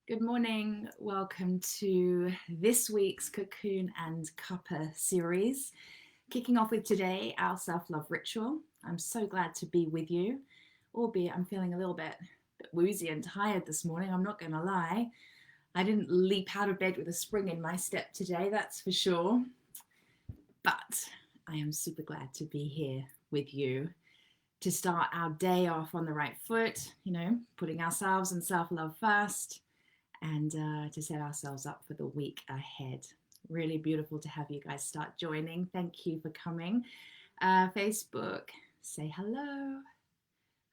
Good morning. Welcome to this week's Cocoon and Cuppa series. Kicking off with today, our self-love ritual. I'm so glad to be with you, albeit I'm feeling a little bit woozy and tired this morning. I'm not going to lie. I didn't leap out of bed with a spring in my step today, that's for sure. But I am super glad to be here with you to start our day off on the right foot, putting ourselves and self-love first and to set ourselves up for the week ahead. Really beautiful to have you guys start joining. Thank you for coming. Facebook, say hello.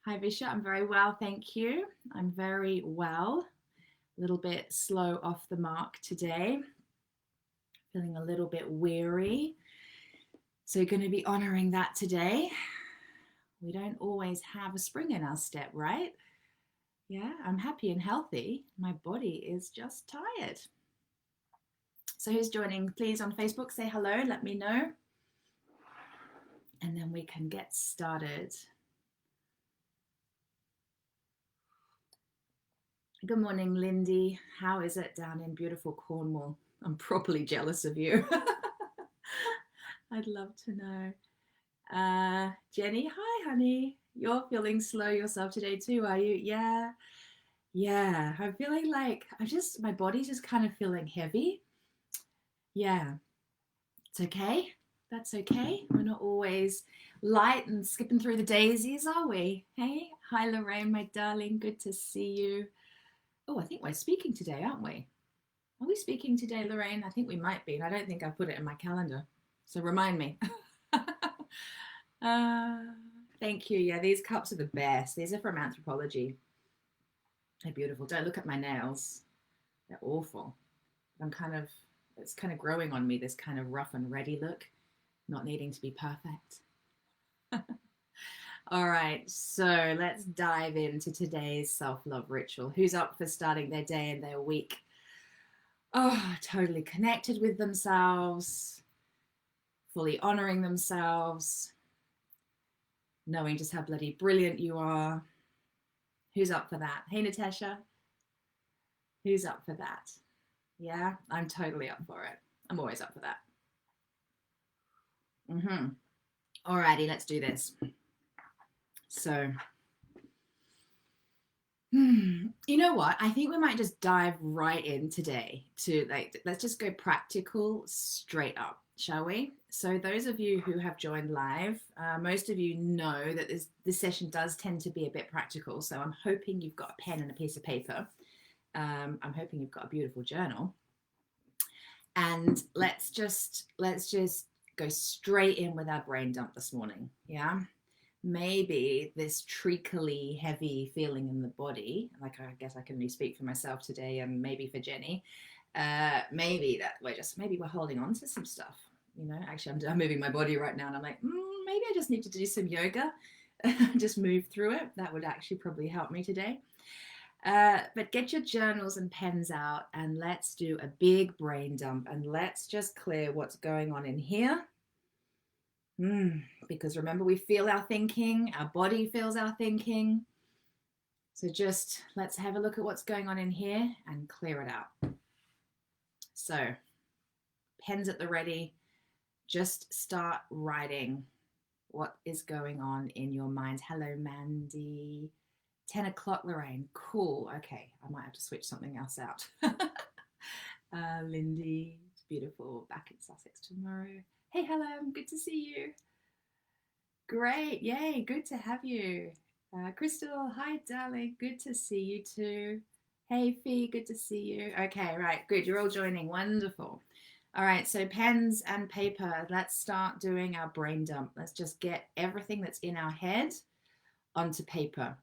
Hi, Visha. I'm very well, thank you. I'm very well. A little bit slow off the mark today. Feeling a little bit weary. So you're going to be honoring that today. We don't always have a spring in our step, right? Yeah, I'm happy and healthy. My body is just tired. So who's joining? Please on Facebook, say hello, let me know. And then we can get started. Good morning, Lindy. How is it down in beautiful Cornwall? I'm properly jealous of you. I'd love to know. Jenny, hi, honey. You're feeling slow yourself today too, are you? Yeah. I'm feeling like my body's just kind of feeling heavy. Yeah, it's okay. That's okay. We're not always light and skipping through the daisies, are we? Hey, hi, Lorraine, my darling. Good to see you. Oh, I think we're speaking today, aren't we? Are we speaking today, Lorraine? I think we might be, and I don't think I put it in my calendar. So remind me. uh, Thank you. Yeah, these cups are the best. These are from Anthropology. They're beautiful. Don't look at my nails. They're awful. It's kind of growing on me, this kind of rough and ready look, not needing to be perfect. All right, so let's dive into today's self-love ritual. Who's up for starting their day and their week? Oh, totally connected with themselves, fully honoring themselves, knowing just how bloody brilliant you are. Who's up for that? Hey, Natasha. Who's up for that? Yeah, I'm totally up for it. I'm always up for that. Alrighty, let's do this. So, you know what? I think we might just dive right in today to let's just go practical straight up, shall we? So those of you who have joined live, most of you know that this session does tend to be a bit practical. So I'm hoping you've got a pen and a piece of paper. I'm hoping you've got a beautiful journal. And let's just go straight in with our brain dump this morning. Yeah. Maybe this treacly heavy feeling in the body, like I guess I can only speak for myself today and maybe for Jenny, maybe that maybe we're holding on to some stuff. Actually I'm moving my body right now and I'm like, maybe I just need to do some yoga, just move through it. That would actually probably help me today. But get your journals and pens out and let's do a big brain dump and let's just clear what's going on in here. Because remember, we feel our thinking, our body feels our thinking. So just let's have a look at what's going on in here and clear it out. So pens at the ready, just start writing what is going on in your mind. Hello, Mandy. 10 o'clock, Lorraine. Cool. Okay, I might have to switch something else out. Lindy, it's beautiful. Back in Sussex tomorrow. Hey, Helen, good to see you. Great. Yay. Good to have you. Crystal, hi, darling. Good to see you too. Hey, Fee, good to see you. Okay, right. Good. You're all joining. Wonderful. All right. So, pens and paper. Let's start doing our brain dump. Let's just get everything that's in our head onto paper.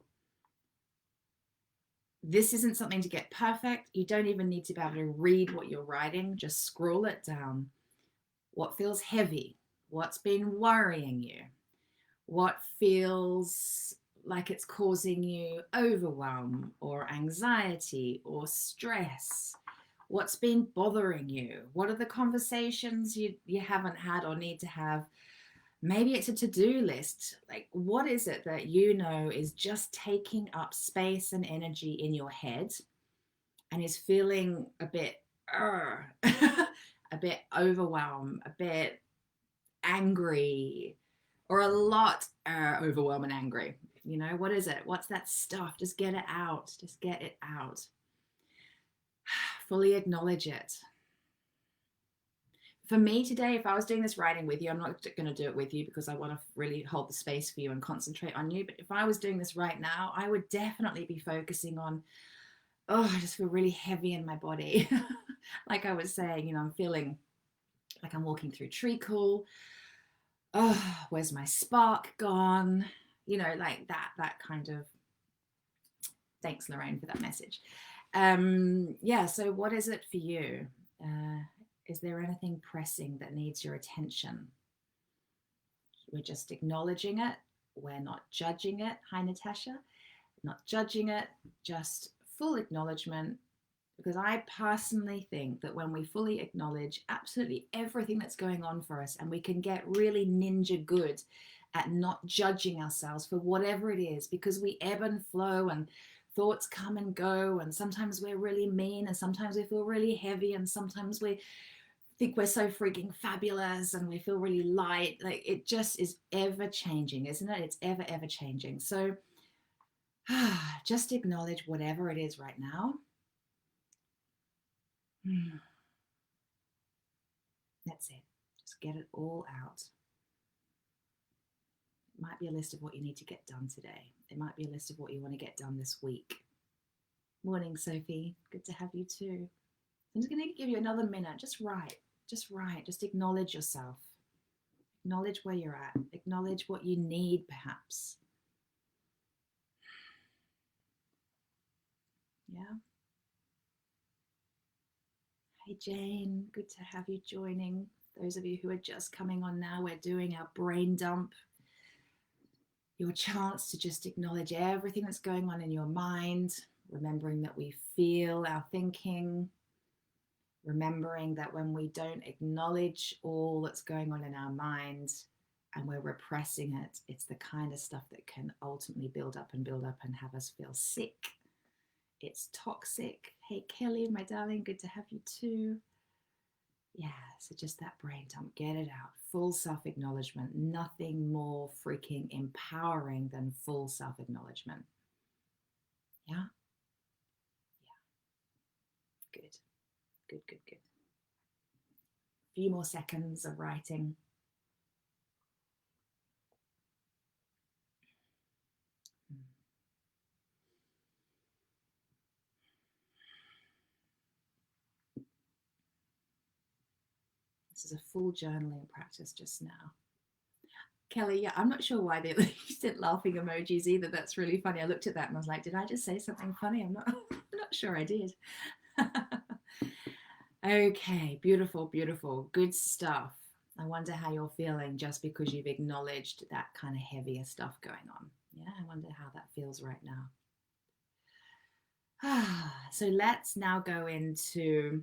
This isn't something to get perfect. You don't even need to be able to read what you're writing. Just scroll it down. What feels heavy? What's been worrying you? What feels like it's causing you overwhelm or anxiety or stress? What's been bothering you? What are the conversations you haven't had or need to have? Maybe it's a to-do list. Like, what is it that you know is just taking up space and energy in your head and is feeling a bit a bit overwhelmed, a bit angry, or a lot overwhelmed and angry. You know, what is it? What's that stuff? Just get it out. Just get it out. Fully acknowledge it. For me today, if I was doing this writing with you, I'm not going to do it with you because I want to really hold the space for you and concentrate on you. But if I was doing this right now, I would definitely be focusing on, oh, I just feel really heavy in my body. Like I was saying, you know, I'm feeling like I'm walking through treacle. Oh, where's my spark gone? You know, like that kind of. Thanks, Lorraine, for that message. Yeah, so what is it for you? Is there anything pressing that needs your attention? We're just acknowledging it. We're not judging it. Hi, Natasha. Not judging it, just full acknowledgement. Because I personally think that when we fully acknowledge absolutely everything that's going on for us, and we can get really ninja good at not judging ourselves for whatever it is, because we ebb and flow and thoughts come and go, and sometimes we're really mean, and sometimes we feel really heavy, and sometimes we think we're so freaking fabulous and we feel really light. Like it just is ever changing, isn't it? It's ever changing. So just acknowledge whatever it is right now. That's it. Just get it all out. It might be a list of what you need to get done today. It might be a list of what you want to get done this week. Morning, Sophie. Good to have you too. I'm just going to give you another minute. Just write. Just write. Just acknowledge yourself. Acknowledge where you're at. Acknowledge what you need, perhaps. Yeah. Hey, Jane. Good to have you joining. Those of you who are just coming on now, we're doing our brain dump. Your chance to just acknowledge everything that's going on in your mind, remembering that we feel our thinking, remembering that when we don't acknowledge all that's going on in our mind and we're repressing it, it's the kind of stuff that can ultimately build up and have us feel sick. It's toxic. Hey, Kelly, my darling, good to have you too. Yeah, so just that brain dump, get it out. Full self-acknowledgement. Nothing more freaking empowering than full self-acknowledgement. Yeah? Yeah. Good. Good, good, good. A few more seconds of writing. This is a full journaling practice just now. Kelly, yeah, I'm not sure why they sent laughing emojis either. That's really funny. I looked at that and I was like, did I just say something funny? I'm not sure I did. Okay, beautiful, beautiful. Good stuff. I wonder how you're feeling just because you've acknowledged that kind of heavier stuff going on. Yeah, I wonder how that feels right now. So let's now go into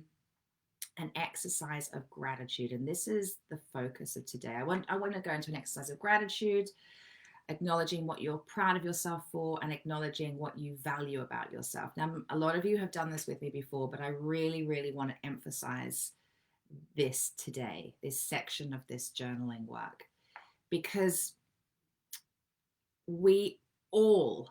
an exercise of gratitude. And this is the focus of today. I want to go into an exercise of gratitude, acknowledging what you're proud of yourself for and acknowledging what you value about yourself. Now, a lot of you have done this with me before, but I really want to emphasize this today, this section of this journaling work, because we all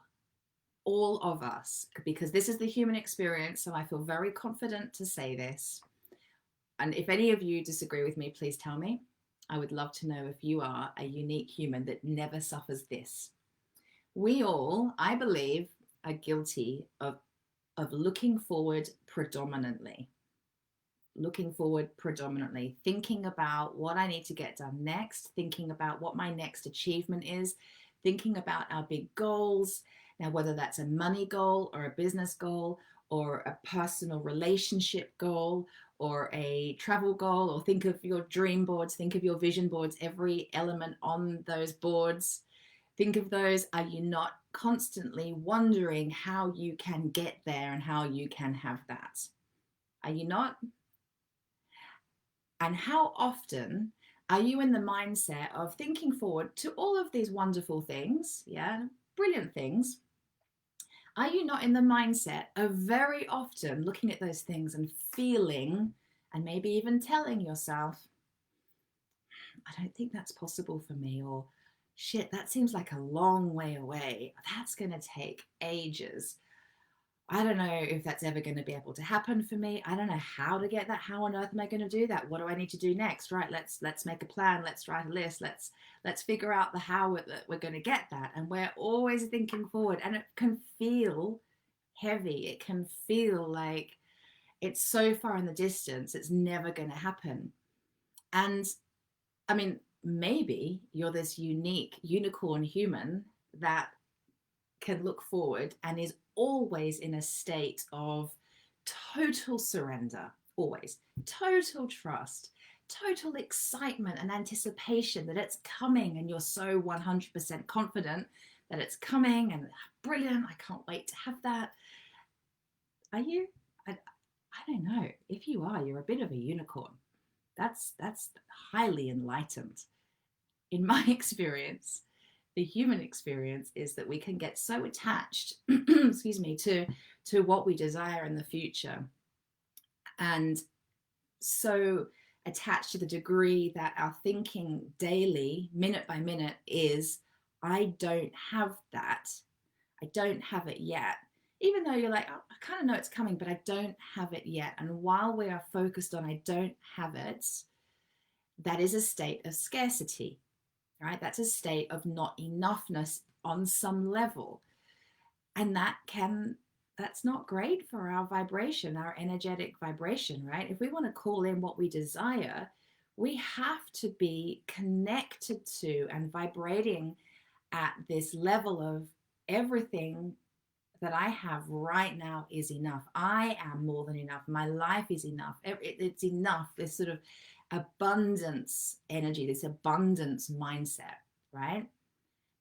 of us, because this is the human experience, so I feel very confident to say this. And if any of you disagree with me, please tell me. I would love to know if you are a unique human that never suffers this. We all, I believe, are guilty of looking forward predominantly. Thinking about what I need to get done next, thinking about what my next achievement is, thinking about our big goals. Now, whether that's a money goal or a business goal or a personal relationship goal or a travel goal, or think of your dream boards, think of your vision boards, every element on those boards. Think of those. Are you not constantly wondering how you can get there and how you can have that? Are you not? And how often are you in the mindset of thinking forward to all of these wonderful things, yeah, brilliant things, Are you not in the mindset of very often looking at those things and feeling, and maybe even telling yourself, I don't think that's possible for me, or shit, that seems like a long way away. That's going to take ages. I don't know if that's ever going to be able to happen for me. I don't know how to get that. How on earth am I going to do that? What do I need to do next? Right? Let's make a plan. Let's write a list. Let's figure out the how we're going to get that. And we're always thinking forward, and it can feel heavy. It can feel like it's so far in the distance. It's never going to happen. And I mean, maybe you're this unique unicorn human that can look forward and is always in a state of total surrender, always total trust, total excitement and anticipation that it's coming, and you're so 100% confident that it's coming and brilliant. I can't wait to have that. Are you? I don't know. If you are, you're a bit of a unicorn. That's highly enlightened. In my experience, the human experience is that we can get so attached, excuse me, to what we desire in the future, and so attached to the degree that our thinking daily, minute by minute, is, I don't have that. I don't have it yet. Even though you're like, oh, I kind of know it's coming, but I don't have it yet. And while we are focused on I don't have it, that is a state of scarcity, right? That's a state of not enoughness on some level. And that's not great for our vibration, our energetic vibration, right? If we want to call in what we desire, we have to be connected to and vibrating at this level of everything that I have right now is enough. I am more than enough. My life is enough. It's enough. This sort of abundance energy, this abundance mindset, right?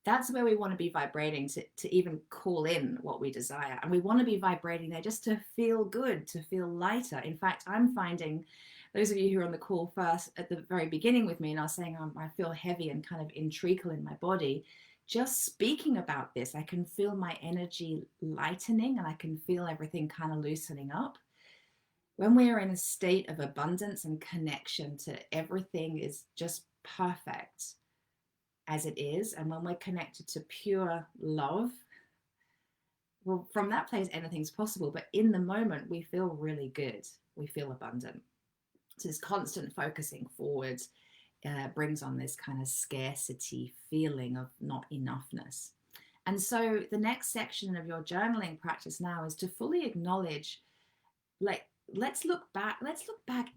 That's where we want to be vibrating to even call in what we desire. And we want to be vibrating there just to feel good, to feel lighter. In fact, I'm finding those of you who are on the call first at the very beginning with me, and I was saying I feel heavy and kind of in treacle in my body. Just speaking about this, I can feel my energy lightening, and I can feel everything kind of loosening up. When we are in a state of abundance and connection to everything is just perfect as it is, and when we're connected to pure love, well, from that place, anything's possible. But in the moment, we feel really good. We feel abundant. So this constant focusing forward brings on this kind of scarcity feeling of not enoughness. And so the next section of your journaling practice now is to fully acknowledge, like, let's look back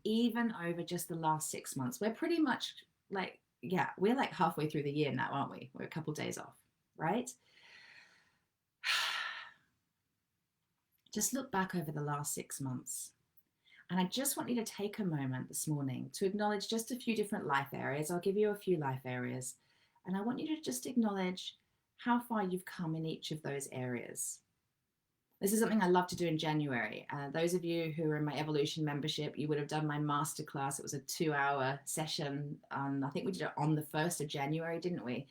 even over just the last 6 months. We're pretty much like, yeah, we're like halfway through the year now, aren't we? We're a couple of days off, right? Just look back over the last 6 months. And I just want you to take a moment this morning to acknowledge just a few different life areas. I'll give you a few life areas. And I want you to just acknowledge how far you've come in each of those areas. This is something I love to do in January. Those of you who are in my Evolution membership, you would have done my masterclass. It was a 2-hour session. I think we did it on the 1st of January, didn't we?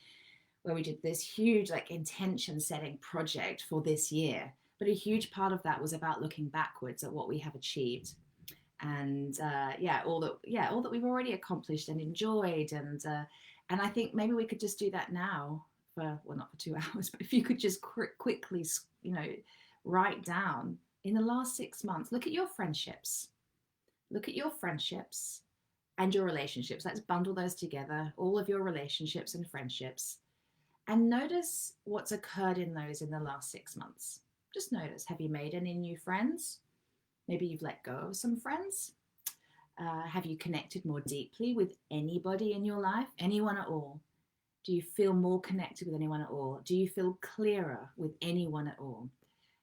Where we did this huge intention setting project for this year. But a huge part of that was about looking backwards at what we have achieved. And all that we've already accomplished and enjoyed. And I think maybe we could just do that now not for 2 hours, but if you could just quickly, write down in the last 6 months, look at your friendships and your relationships. Let's bundle those together, all of your relationships and friendships, and notice what's occurred in those in the last 6 months. Just notice, have you made any new friends? Maybe you've let go of some friends. Have you connected more deeply with anybody in your life? Anyone at all? Do you feel more connected with anyone at all? Do you feel clearer with anyone at all?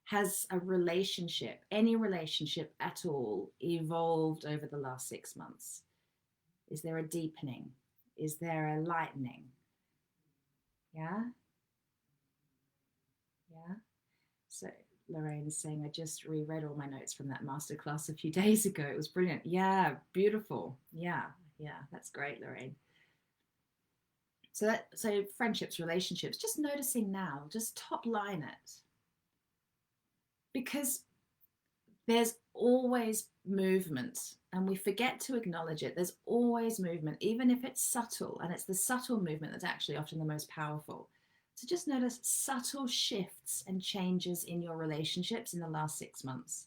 Has any relationship at all, evolved over the last 6 months? Is there a deepening? Is there a lightening? Yeah? Yeah? So Lorraine's saying, I just reread all my notes from that masterclass a few days ago. It was brilliant. Yeah, beautiful. Yeah, that's great, Lorraine. So friendships, relationships, just noticing now, just top line it. Because there's always movement and we forget to acknowledge it. There's always movement, even if it's subtle, and it's the subtle movement that's actually often the most powerful. So just notice subtle shifts and changes in your relationships in the last 6 months.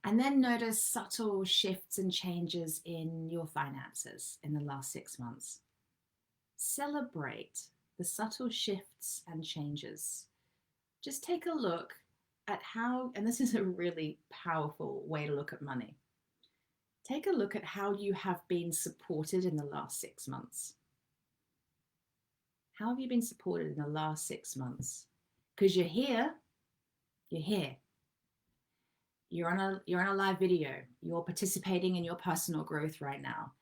And then notice subtle shifts and changes in your finances in the last 6 months. Celebrate the subtle shifts and changes. Just take a look at how, and this is a really powerful way to look at money. Take a look at how you have been supported in the last 6 months. How have you been supported in the last 6 months? Because you're here. You're on a live video. You're participating in your personal growth right now.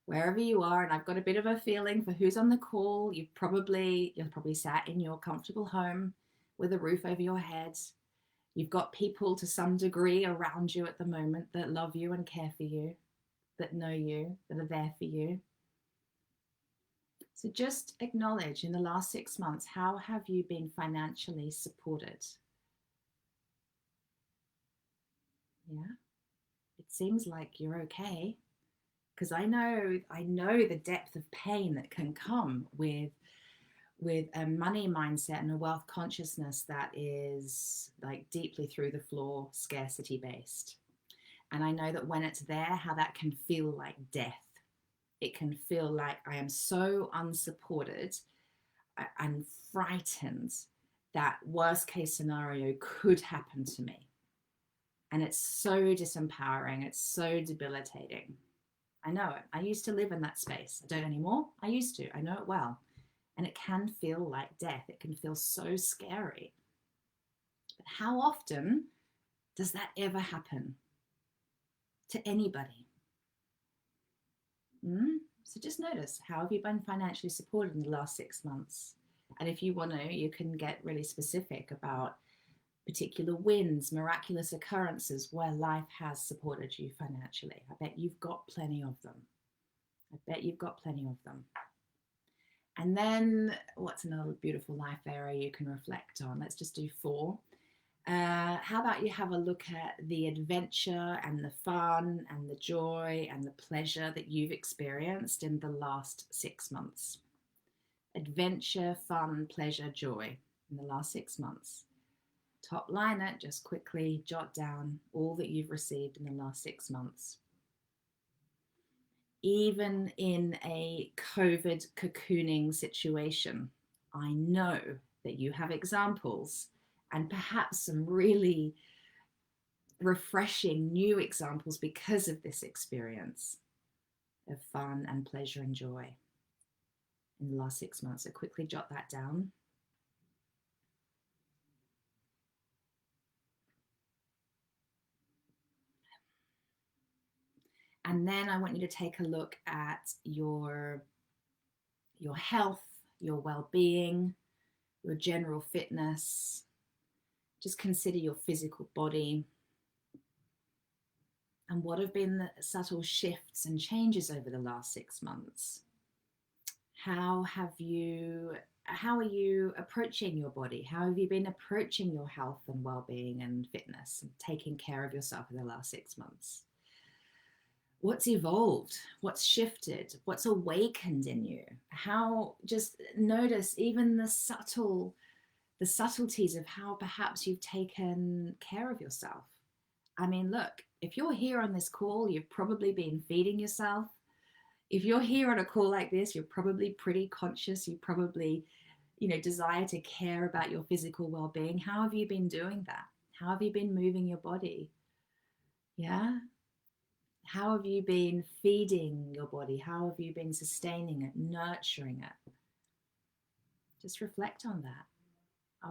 Wherever you are, and I've got a bit of a feeling for who's on the call, you're probably sat in your comfortable home with a roof over your head. You've got people to some degree around you at the moment that love you and care for you, that know you, that are there for you. So just acknowledge in the last 6 months, how have you been financially supported? Yeah, it seems like you're okay. Because I know the depth of pain that can come with a money mindset and a wealth consciousness that is like deeply through the floor, scarcity based. And I know that when it's there, how that can feel like death. It can feel like I am so unsupported and frightened that worst case scenario could happen to me. And it's so disempowering. It's so debilitating. I know it. I used to live in that space. I don't anymore. I used to. I know it well. And it can feel like death. It can feel so scary. But how often does that ever happen to anybody? So just notice, how have you been financially supported in the last 6 months? And if you want to, you can get really specific about particular wins, miraculous occurrences where life has supported you financially. I bet you've got plenty of them. And then what's another beautiful life area you can reflect on? Let's just do 4. How about you have a look at the adventure and the fun and the joy and the pleasure that you've experienced in the last 6 months? Adventure, fun, pleasure, joy in the last 6 months. Top line it, just quickly jot down all that you've received in the last 6 months. Even in a COVID cocooning situation, I know that you have examples and perhaps some really refreshing new examples because of this experience of fun and pleasure and joy in the last 6 months. So quickly jot that down. And then I want you to take a look at your health, your well-being, your general fitness. Just consider your physical body. And what have been the subtle shifts and changes over the last 6 months? How are you approaching your body? How have you been approaching your health and well-being and fitness and taking care of yourself in the last 6 months? What's evolved? What's shifted? What's awakened in you? How, just notice even the subtleties of how perhaps you've taken care of yourself. I mean, look, if you're here on this call, you've probably been feeding yourself. If you're here on a call like this, you're probably pretty conscious. You probably, desire to care about your physical well-being. How have you been doing that? How have you been moving your body? Yeah. How have you been feeding your body? How have you been sustaining it, nurturing it? Just reflect on that.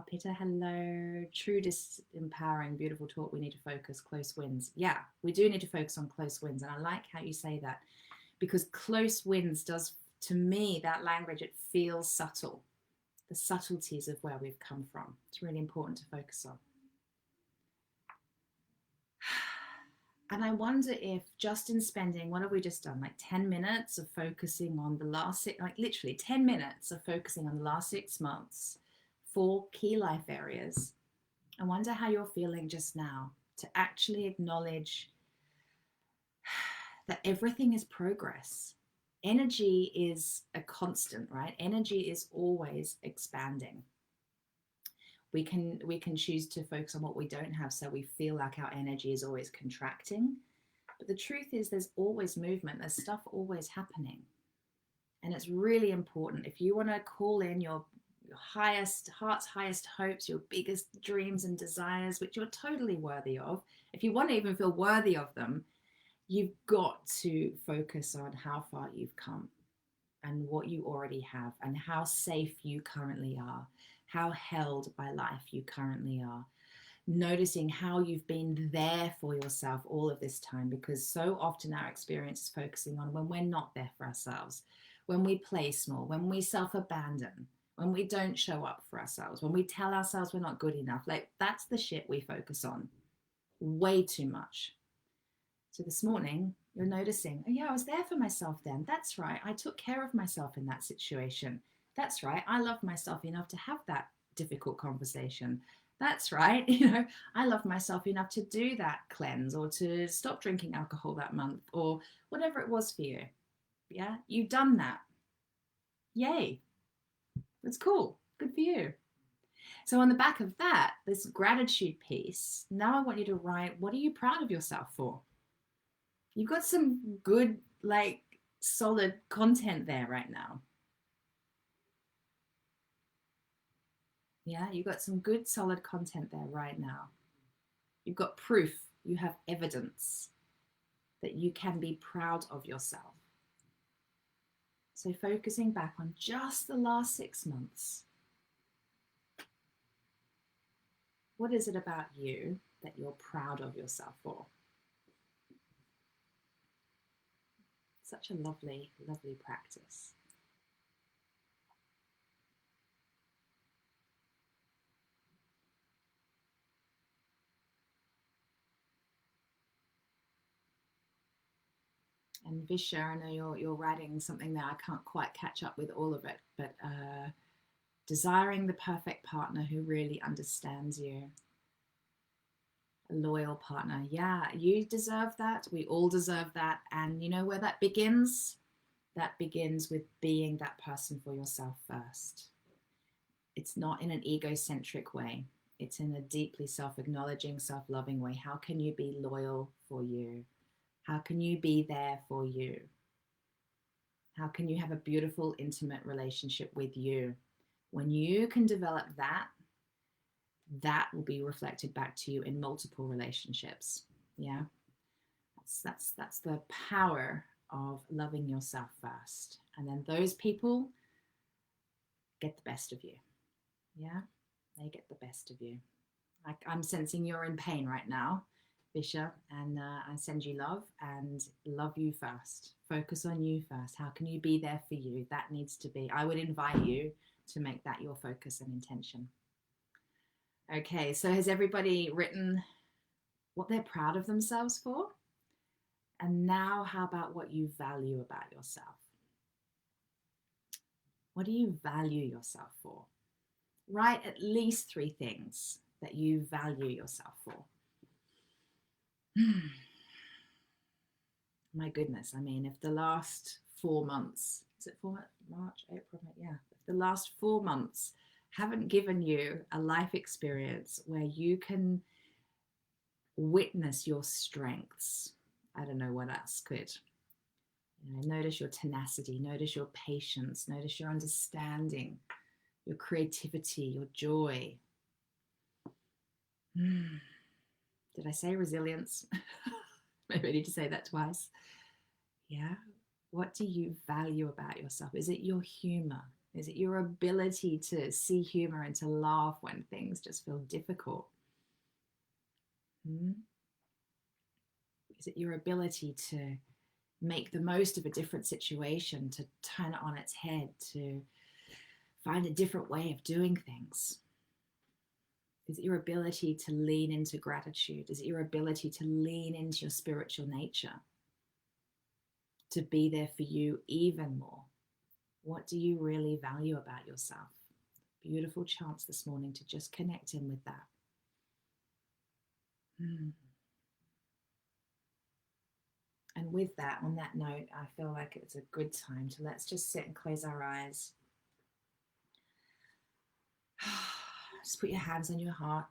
Peter, hello. True, empowering, beautiful talk. We need to focus. Close wins. Yeah, we do need to focus on close wins. And I like how you say that, because close wins does, to me, that language, it feels subtle. The subtleties of where we've come from. It's really important to focus on. And I wonder if just in spending, what have we just done? Like 10 minutes of focusing on the last, literally 10 minutes of focusing on the last 6 months, 4 key life areas. I wonder how you're feeling just now, to actually acknowledge that everything is progress. Energy is a constant, right? Energy is always expanding. We can choose to focus on what we don't have, so we feel like our energy is always contracting. But the truth is there's always movement, there's stuff always happening. And it's really important, if you want to call in your highest heart's highest hopes, your biggest dreams and desires, which you're totally worthy of, if you want to even feel worthy of them, you've got to focus on how far you've come and what you already have and how safe you currently are, how held by life you currently are. Noticing how you've been there for yourself all of this time, because so often our experience is focusing on when we're not there for ourselves, when we play small, when we self-abandon, when we don't show up for ourselves, when we tell ourselves we're not good enough. Like, that's the shit we focus on way too much. So this morning, you're noticing, oh yeah, I was there for myself then. That's right. I took care of myself in that situation. That's right. I love myself enough to have that difficult conversation. That's right. I love myself enough to do that cleanse or to stop drinking alcohol that month or whatever it was for you. Yeah, you've done that. Yay. That's cool. Good for you. So on the back of that, this gratitude piece, now I want you to write, what are you proud of yourself for? You've got some good, like, solid content there right now. Yeah, you've got some good, solid content there right now. You've got proof, you have evidence that you can be proud of yourself. So focusing back on just the last 6 months, what is it about you that you're proud of yourself for? Such a lovely, lovely practice. And Visha, I know you're writing something there. I can't quite catch up with all of it, but desiring the perfect partner who really understands you. A loyal partner. Yeah, you deserve that. We all deserve that. And you know where that begins? That begins with being that person for yourself first. It's not in an egocentric way. It's in a deeply self-acknowledging, self-loving way. How can you be loyal for you? How can you be there for you? How can you have a beautiful, intimate relationship with you? When you can develop that, that will be reflected back to you in multiple relationships. Yeah, that's the power of loving yourself first, and then those people get the best of you. Yeah, they get the best of you. Like, I'm sensing you're in pain right now, Bisha, and I send you love and love you first. Focus on you first. How can you be there for you? That needs to be, I would invite you to make that your focus and intention. Okay, so has everybody written what they're proud of themselves for? And now, how about what you value about yourself? What do you value yourself for? Write at least 3 things that you value yourself for. My goodness, I mean, if the last 4 months, is it 4 March, April, May? Yeah, if the last 4 months haven't given you a life experience where you can witness your strengths, I don't know what else could. Notice your tenacity, notice your patience, notice your understanding, your creativity, your joy. Did I say resilience? Maybe I need to say that twice. Yeah. What do you value about yourself? Is it your humor? Is it your ability to see humor and to laugh when things just feel difficult? Is it your ability to make the most of a different situation, to turn it on its head, to find a different way of doing things? Is it your ability to lean into gratitude? Is it your ability to lean into your spiritual nature? To be there for you even more? What do you really value about yourself? Beautiful chance this morning to just connect in with that. Mm. And with that, on that note, I feel like it's a good time to let's just sit and close our eyes. Just put your hands on your heart.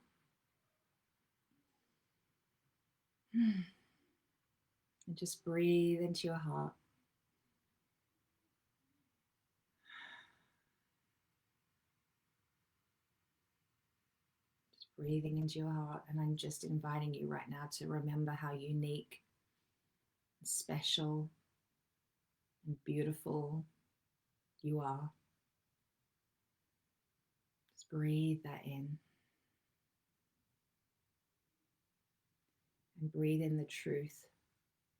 And just breathe into your heart. Just breathing into your heart. And I'm just inviting you right now to remember how unique, and special, and beautiful you are. Just breathe that in. And breathe in the truth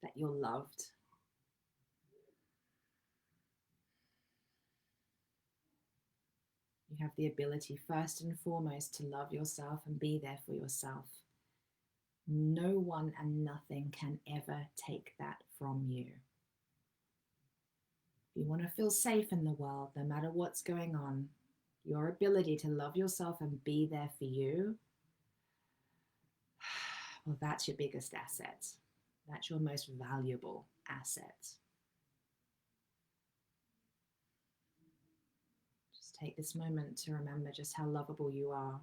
that you're loved. You have the ability, first and foremost, to love yourself and be there for yourself. No one and nothing can ever take that from you. If you want to feel safe in the world, no matter what's going on, your ability to love yourself and be there for you, well, that's your biggest asset. That's your most valuable asset. Just take this moment to remember just how lovable you are.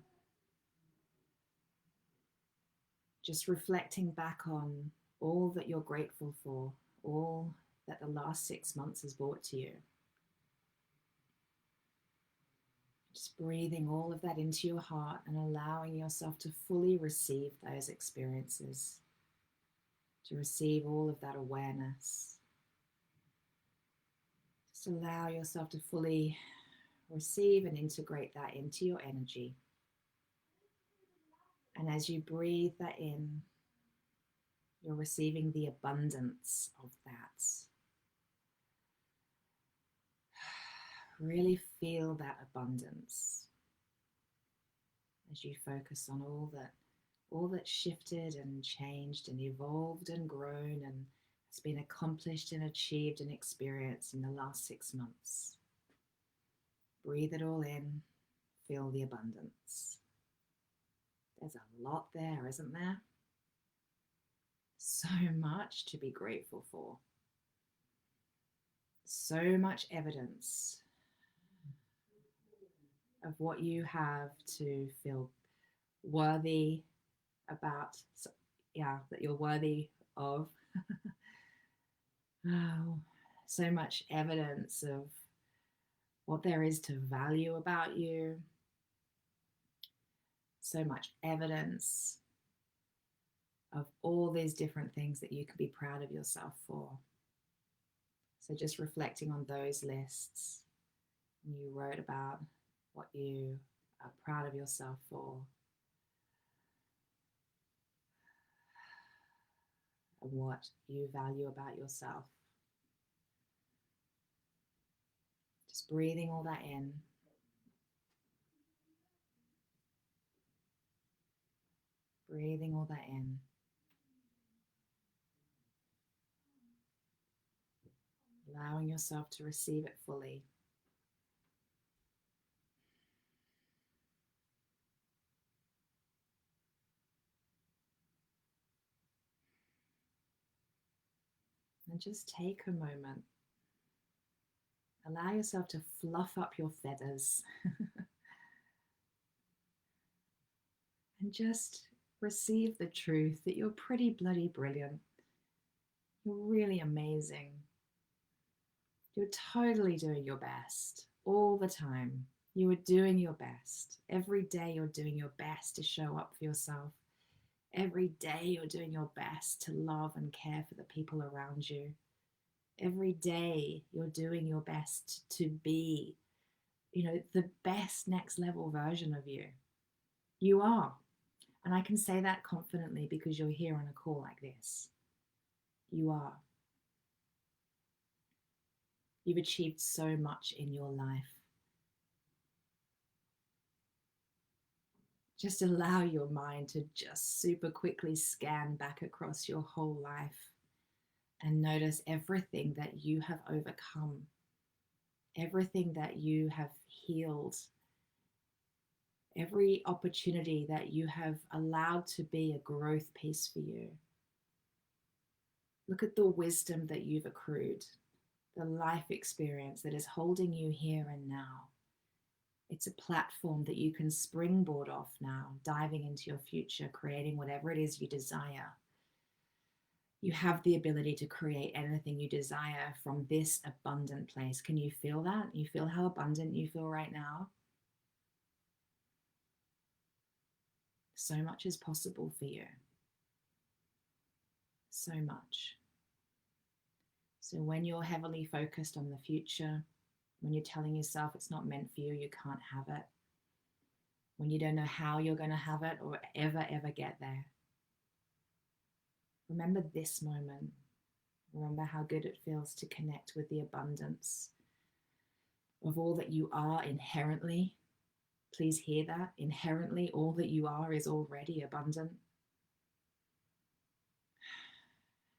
Just reflecting back on all that you're grateful for, all that the last 6 months has brought to you. Just breathing all of that into your heart and allowing yourself to fully receive those experiences, to receive all of that awareness. Just allow yourself to fully receive and integrate that into your energy. And as you breathe that in, you're receiving the abundance of that. Really feel that abundance as you focus on all that shifted and changed and evolved and grown and has been accomplished and achieved and experienced in the last 6 months. Breathe it all in, feel the abundance. There's a lot there, isn't there? So much to be grateful for. So much evidence of what you have to feel worthy about, that you're worthy of. Oh, so much evidence of what there is to value about you, so much evidence of all these different things that you can be proud of yourself for. So just reflecting on those lists, you wrote about what you are proud of yourself for, and what you value about yourself. Just breathing all that in. Breathing all that in. Allowing yourself to receive it fully. And just take a moment. Allow yourself to fluff up your feathers and just receive the truth that you're pretty bloody brilliant. You're really amazing. You're totally doing your best all the time. You are doing your best. Every day you're doing your best to show up for yourself. Every day you're doing your best to love and care for the people around you. Every day you're doing your best to be, the best next level version of you. You are. And I can say that confidently because you're here on a call like this. You are. You've achieved so much in your life. Just allow your mind to just super quickly scan back across your whole life and notice everything that you have overcome, everything that you have healed, every opportunity that you have allowed to be a growth piece for you. Look at the wisdom that you've accrued, the life experience that is holding you here and now. It's a platform that you can springboard off now, diving into your future, creating whatever it is you desire. You have the ability to create anything you desire from this abundant place. Can you feel that? You feel how abundant you feel right now? So much is possible for you. So much. So when you're heavily focused on the future, when you're telling yourself it's not meant for you, you can't have it, when you don't know how you're going to have it or ever get there, remember this moment. Remember how good it feels to connect with the abundance of all that you are inherently. Please hear that. Inherently, all that you are is already abundant.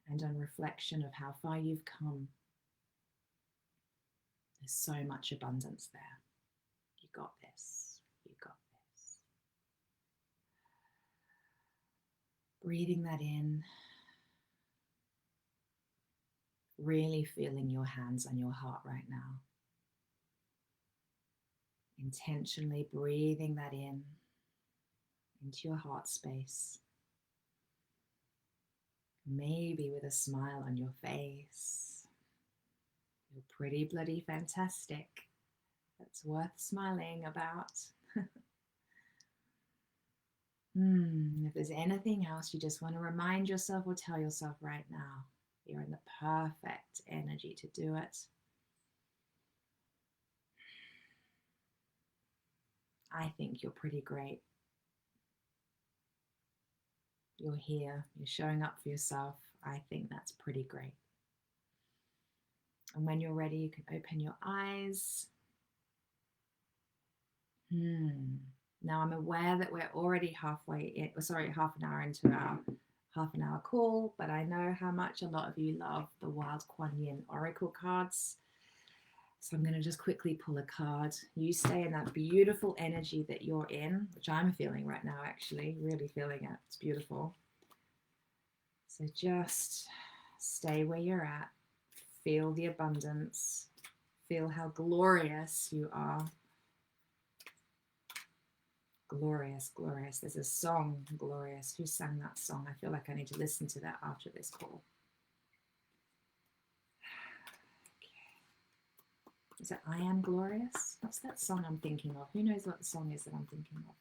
And on reflection of how far you've come, there's so much abundance there. You got this. You got this. Breathing that in. Really feeling your hands on your heart right now. Intentionally breathing that in into your heart space. Maybe with a smile on your face. You're pretty bloody fantastic. That's worth smiling about. If there's anything else you just want to remind yourself or tell yourself right now, you're in the perfect energy to do it. I think you're pretty great. You're here, you're showing up for yourself. I think that's pretty great. And when you're ready, you can open your eyes. Now I'm aware that we're already half an hour into our half an hour call, but I know how much a lot of you love the Wild Kuan Yin Oracle cards. So I'm going to just quickly pull a card. You stay in that beautiful energy that you're in, which I'm feeling right now, actually, really feeling it. It's beautiful. So just stay where you're at. Feel the abundance. Feel how glorious you are. Glorious, glorious. There's a song, Glorious. Who sang that song? I feel like I need to listen to that after this call. Okay. Is it I Am Glorious? What's that song I'm thinking of? Who knows what the song is that I'm thinking of?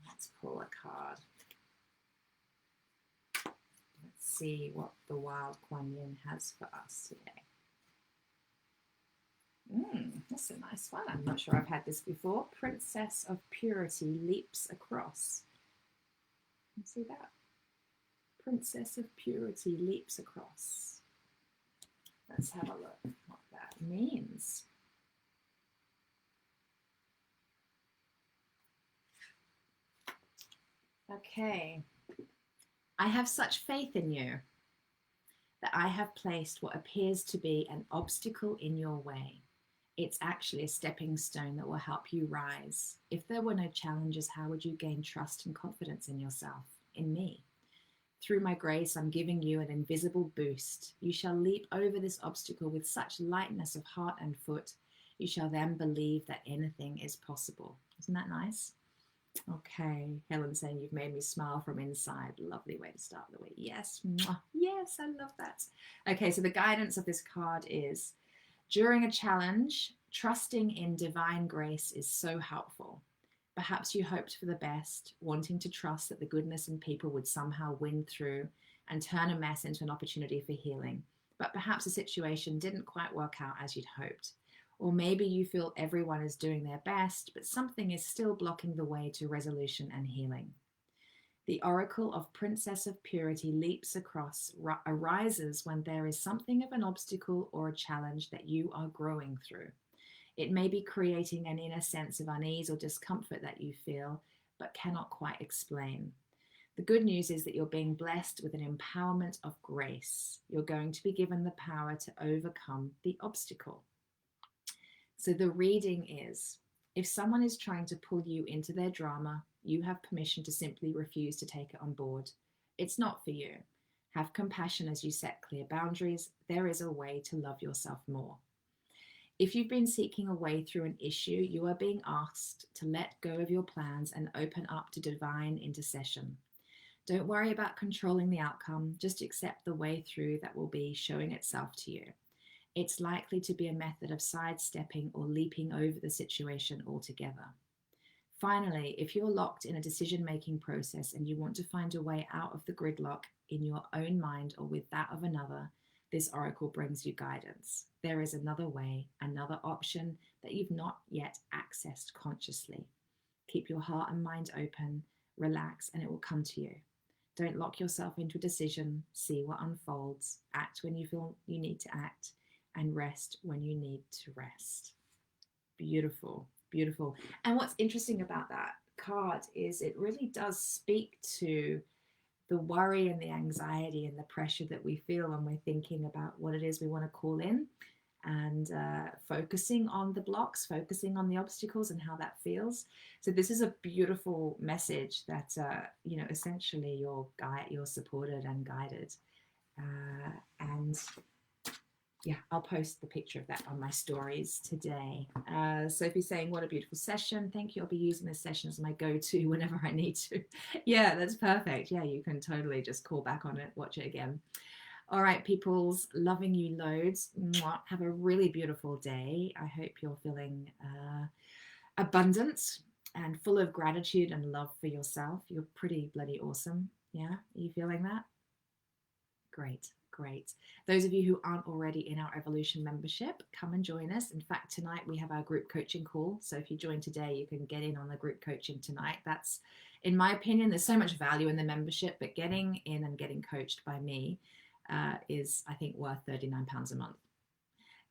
Let's pull a card. Let's see what the Wild Kuan Yin has for us today. That's a nice one. I'm not sure I've had this before. Princess of Purity leaps across. Can you see that? Princess of Purity leaps across. Let's have a look what that means. Okay. I have such faith in you that I have placed what appears to be an obstacle in your way. It's actually a stepping stone that will help you rise. If there were no challenges, how would you gain trust and confidence in yourself, in me? Through my grace, I'm giving you an invisible boost. You shall leap over this obstacle with such lightness of heart and foot. You shall then believe that anything is possible. Isn't that nice? Okay, Helen saying you've made me smile from inside. Lovely way to start the week. Yes, yes, I love that. Okay, so the guidance of this card is, during a challenge, trusting in divine grace is so helpful. Perhaps you hoped for the best, wanting to trust that the goodness in people would somehow win through and turn a mess into an opportunity for healing. But perhaps the situation didn't quite work out as you'd hoped. Or maybe you feel everyone is doing their best, but something is still blocking the way to resolution and healing. The oracle of Princess of Purity leaps across, arises when there is something of an obstacle or a challenge that you are growing through. It may be creating an inner sense of unease or discomfort that you feel, but cannot quite explain. The good news is that you're being blessed with an empowerment of grace. You're going to be given the power to overcome the obstacle. So the reading is, if someone is trying to pull you into their drama, you have permission to simply refuse to take it on board. It's not for you. Have compassion as you set clear boundaries. There is a way to love yourself more. If you've been seeking a way through an issue, you are being asked to let go of your plans and open up to divine intercession. Don't worry about controlling the outcome, just accept the way through that will be showing itself to you. It's likely to be a method of sidestepping or leaping over the situation altogether. Finally, if you're locked in a decision making process and you want to find a way out of the gridlock in your own mind or with that of another, this oracle brings you guidance. There is another way, another option that you've not yet accessed consciously. Keep your heart and mind open, relax, and it will come to you. Don't lock yourself into a decision. See what unfolds. Act when you feel you need to act, and rest when you need to rest. Beautiful, beautiful. And what's interesting about that card is it really does speak to the worry and the anxiety and the pressure that we feel when we're thinking about what it is we want to call in, and focusing on the blocks, focusing on the obstacles and how that feels. So this is a beautiful message that essentially you're supported and guided. And yeah, I'll post the picture of that on my stories today. Sophie's saying, what a beautiful session. Thank you. I'll be using this session as my go-to whenever I need to. Yeah, that's perfect. Yeah, you can totally just call back on it, watch it again. All right, peoples, loving you loads. Mwah. Have a really beautiful day. I hope you're feeling abundant and full of gratitude and love for yourself. You're pretty bloody awesome. Yeah, are you feeling that? Great. Great. Those of you who aren't already in our Evolution membership, come and join us. In fact, tonight we have our group coaching call. So if you join today, you can get in on the group coaching tonight. That's, in my opinion, there's so much value in the membership, but getting in and getting coached by me is, I think, worth £39 a month.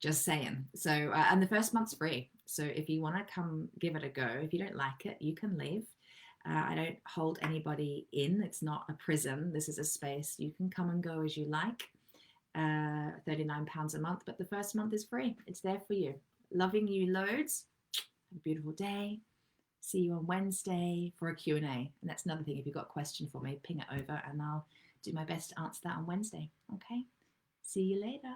Just saying. So, and the first month's free. So if you want to come give it a go, if you don't like it, you can leave. I don't hold anybody in. It's not a prison. This is a space. You can come and go as you like. £39 a month, but the first month is free. It's there for you. Loving you loads. Have a beautiful day. See you on Wednesday for a Q&A. And that's another thing. If you've got a question for me, ping it over and I'll do my best to answer that on Wednesday. Okay? See you later.